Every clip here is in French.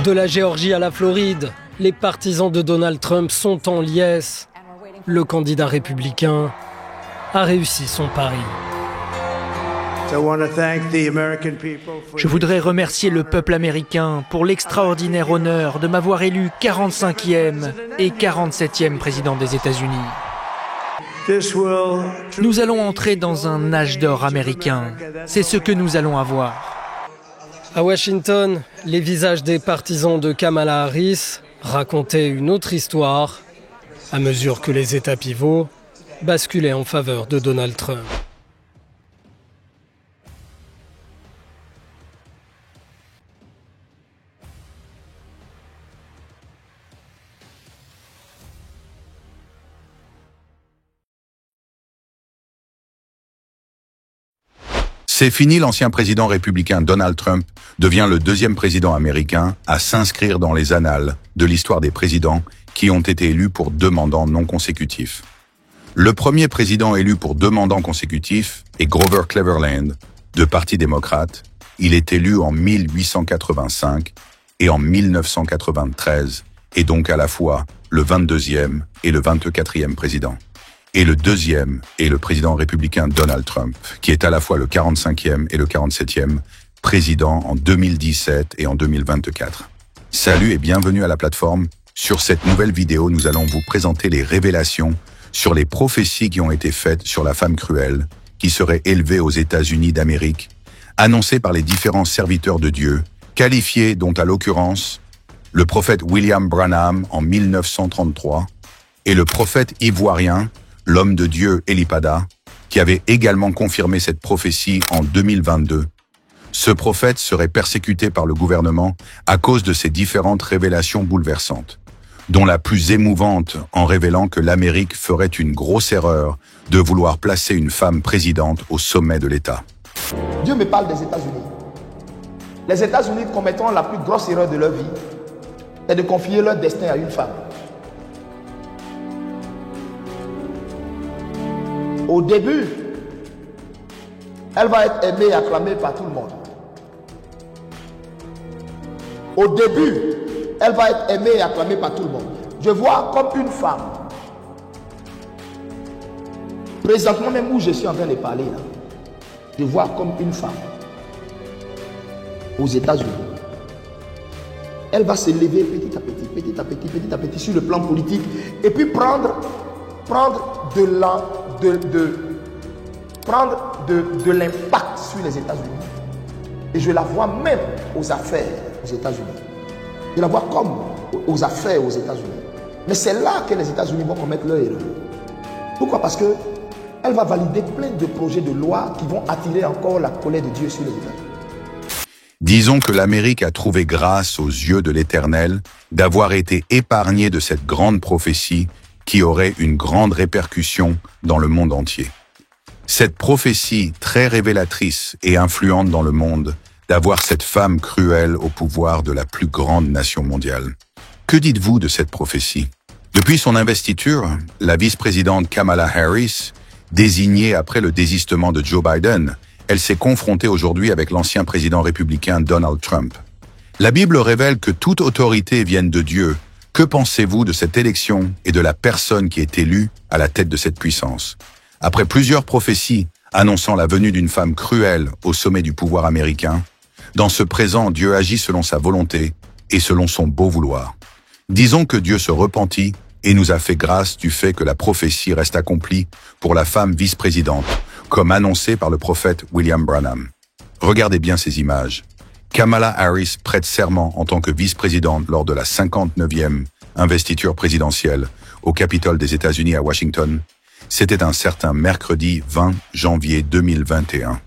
De la Géorgie à la Floride, les partisans de Donald Trump sont en liesse. Le candidat républicain a réussi son pari. Je voudrais remercier le peuple américain pour l'extraordinaire honneur de m'avoir élu 45e et 47e président des États-Unis. Nous allons entrer dans un âge d'or américain. C'est ce que nous allons avoir. À Washington, les visages des partisans de Kamala Harris racontaient une autre histoire à mesure que les États pivots basculaient en faveur de Donald Trump. C'est fini, l'ancien président républicain Donald Trump devient le deuxième président américain à s'inscrire dans les annales de l'histoire des présidents qui ont été élus pour 2 mandats non consécutifs. Le premier président élu pour 2 mandats consécutifs est Grover Cleveland, de Parti démocrate. Il est élu en 1885 et en 1993, et donc à la fois le 22e et le 24e président. Et le deuxième est le président républicain Donald Trump, qui est à la fois le 45e et le 47e président en 2017 et en 2024. Salut et bienvenue à la plateforme. Sur cette nouvelle vidéo, nous allons vous présenter les révélations sur les prophéties qui ont été faites sur la femme cruelle qui serait élevée aux États-Unis d'Amérique, annoncées par les différents serviteurs de Dieu, qualifiés dont à l'occurrence le prophète William Branham en 1933 et le prophète ivoirien, l'homme de Dieu Elipada, qui avait également confirmé cette prophétie en 2022. Ce prophète serait persécuté par le gouvernement à cause de ces différentes révélations bouleversantes, dont la plus émouvante en révélant que l'Amérique ferait une grosse erreur de vouloir placer une femme présidente au sommet de l'État. Dieu me parle des États-Unis. Les États-Unis commettront la plus grosse erreur de leur vie, est de confier leur destin à une femme. Au début, elle va être aimée et acclamée par tout le monde. Au début, elle va être aimée et acclamée par tout le monde. Je vois comme une femme. Présentement même où je suis en train de parler là, je vois comme une femme aux États-Unis. Elle va s'élever petit à petit, petit à petit, petit à petit sur le plan politique et puis prendre de l'impact sur les États-Unis. Et je la vois même aux affaires aux États-Unis. Je la vois comme aux affaires aux États-Unis. Mais c'est là que les États-Unis vont commettre leur erreur. Pourquoi? Parce que elle va valider plein de projets de loi qui vont attirer encore la colère de Dieu sur les États-Unis. Disons que l'Amérique a trouvé grâce aux yeux de l'Éternel d'avoir été épargnée de cette grande prophétie qui aurait une grande répercussion dans le monde entier. Cette prophétie très révélatrice et influente dans le monde d'avoir cette femme cruelle au pouvoir de la plus grande nation mondiale. Que dites-vous de cette prophétie? Depuis son investiture, la vice-présidente Kamala Harris, désignée après le désistement de Joe Biden, elle s'est confrontée aujourd'hui avec l'ancien président républicain Donald Trump. La Bible révèle que toute autorité vienne de Dieu. Que pensez-vous de cette élection et de la personne qui est élue à la tête de cette puissance? Après plusieurs prophéties annonçant la venue d'une femme cruelle au sommet du pouvoir américain, dans ce présent, Dieu agit selon sa volonté et selon son beau vouloir. Disons que Dieu se repentit et nous a fait grâce du fait que la prophétie reste accomplie pour la femme vice-présidente, comme annoncé par le prophète William Branham. Regardez bien ces images. Kamala Harris prête serment en tant que vice-présidente lors de la 59e investiture présidentielle au Capitole des États-Unis à Washington. C'était un certain mercredi 20 janvier 2021.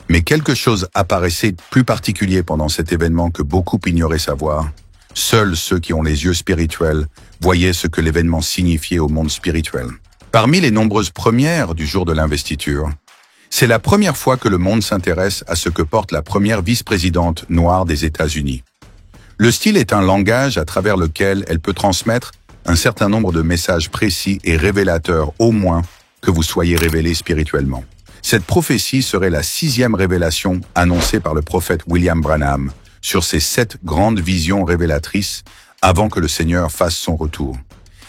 Mais quelque chose apparaissait plus particulier pendant cet événement que beaucoup ignoraient savoir. Seuls ceux qui ont les yeux spirituels voyaient ce que l'événement signifiait au monde spirituel. Parmi les nombreuses premières du jour de l'investiture, c'est la première fois que le monde s'intéresse à ce que porte la première vice-présidente noire des États-Unis. Le style est un langage à travers lequel elle peut transmettre un certain nombre de messages précis et révélateurs, au moins que vous soyez révélé spirituellement. Cette prophétie serait la 6e révélation annoncée par le prophète William Branham sur ces 7 grandes visions révélatrices avant que le Seigneur fasse son retour.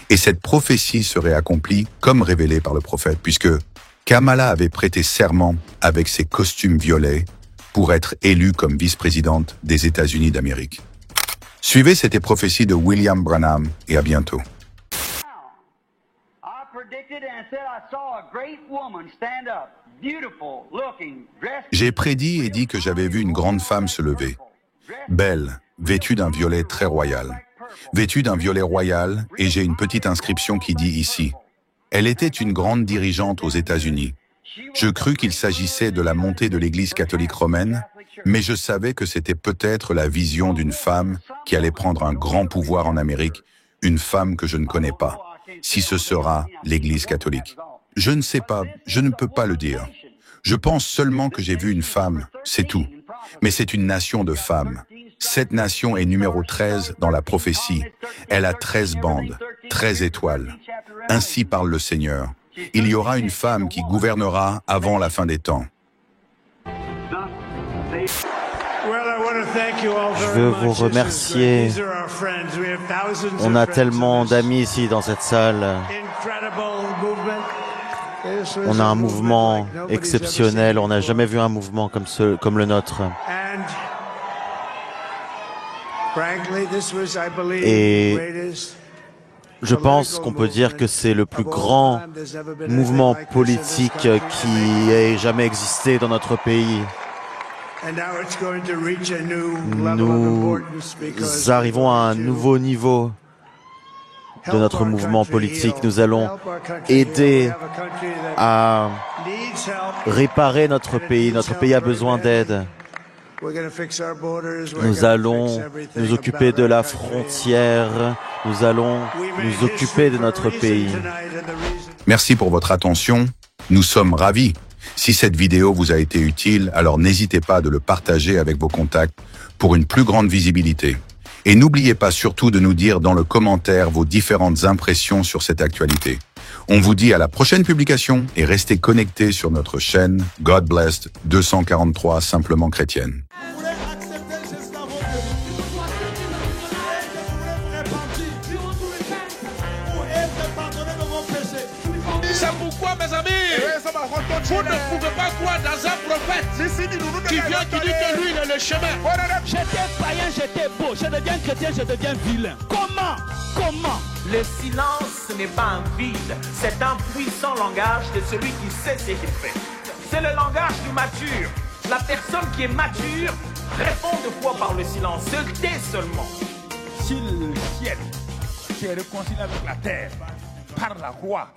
Et cette prophétie serait accomplie comme révélée par le prophète, puisque Kamala avait prêté serment avec ses costumes violets pour être élue comme vice-présidente des États-Unis d'Amérique. Suivez cette prophétie de William Branham et à bientôt. J'ai prédit et dit que j'avais vu une grande femme se lever, belle, vêtue d'un violet très royal. Vêtue d'un violet royal, et j'ai une petite inscription qui dit ici « Elle était une grande dirigeante aux États-Unis. Je crus qu'il s'agissait de la montée de l'Église catholique romaine, mais je savais que c'était peut-être la vision d'une femme qui allait prendre un grand pouvoir en Amérique, une femme que je ne connais pas, si ce sera l'Église catholique. Je ne sais pas, je ne peux pas le dire. Je pense seulement que j'ai vu une femme, c'est tout. Mais c'est une nation de femmes. Cette nation est numéro 13 dans la prophétie. Elle a 13 bandes, 13 étoiles. Ainsi parle le Seigneur. Il y aura une femme qui gouvernera avant la fin des temps. Je veux vous remercier. On a tellement d'amis ici dans cette salle. On a un mouvement exceptionnel. On n'a jamais vu un mouvement comme le nôtre. Et je pense qu'on peut dire que c'est le plus grand mouvement politique qui ait jamais existé dans notre pays. Nous arrivons à un nouveau niveau de notre mouvement politique. Nous allons aider à réparer notre pays. Notre pays a besoin d'aide. Nous allons nous occuper de la frontière. Nous allons nous occuper de notre pays. Merci pour votre attention. Nous sommes ravis. Si cette vidéo vous a été utile, alors n'hésitez pas de le partager avec vos contacts pour une plus grande visibilité. Et n'oubliez pas surtout de nous dire dans le commentaire vos différentes impressions sur cette actualité. On vous dit à la prochaine publication et restez connectés sur notre chaîne God Blessed 243 Simplement Chrétienne. C'est pourquoi, mes amis, vous ne pouvez pas croire dans un prophète qui vient, qui dit que lui, il est le chemin. J'étais païen, j'étais beau. Je deviens chrétien, je deviens vilain. Comment? Le silence n'est pas un vide, c'est un puissant langage de celui qui sait ce qu'il fait. C'est le langage du mature. La personne qui est mature répond de foi par le silence, se tait seulement. Si le ciel s'est réconcilié avec la terre par la croix,